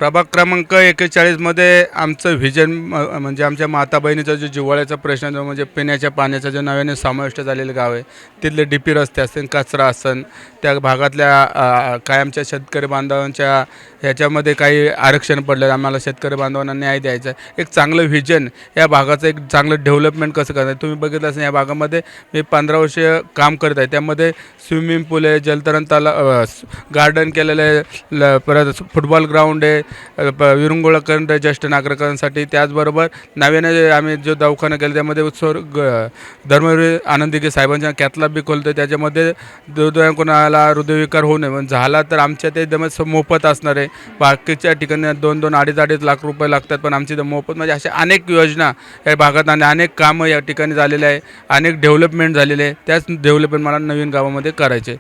प्रभाग क्रमांक 41मध्ये आमचं व्हिजन म्हणजे आमच्या माता बहिणीचा जो जिव्हाळ्याचा प्रश्न जो म्हणजे पिण्याच्या पाण्याचा जो नव्याने समाविष्ट झालेलं गाव आहे, तिथले डी पी रस्ते असतील, कचरा असेल, त्या भागातल्या कायमच्या शेतकरी बांधवांच्या ह्याच्यामध्ये काही आरक्षण पडलं, आम्हाला शेतकरी बांधवांना न्याय द्यायचा आहे. एक चांगलं व्हिजन या भागाचं एक चांगलं डेव्हलपमेंट कसं करणार. तुम्ही बघितलं असेल या भागामध्ये मी 15 वर्ष काम करत आहे. त्यामध्ये स्विमिंग पूल आहे, जलतरण गार्डन केलेलं आहे, परत फुटबॉल ग्राउंड आहे, विरंगुळाकरण ज्येष्ठ नागरिकांसाठी. त्याचबरोबर नव्याने आम्ही जो दवाखाना केला त्यामध्ये धर्मवीर आनंदीके साहेबांच्या कॅथलॅब बी खोलतो. त्याच्यामध्ये कोणाला हृदयविकार होऊ नये पण झाला तर आमच्या ते एकदमच मोफत असणार आहे. बाकीच्या ठिकाणी 2-2, 2.5 लाख रुपये लागतात, पण आमची तर मोफत. म्हणजे अशा अनेक योजना या भागात आणि अनेक कामं या ठिकाणी झालेले आहे, अनेक डेव्हलपमेंट झालेले आहे. त्याच डेव्हलपमेंट मला नवीन गावामध्ये करायचे.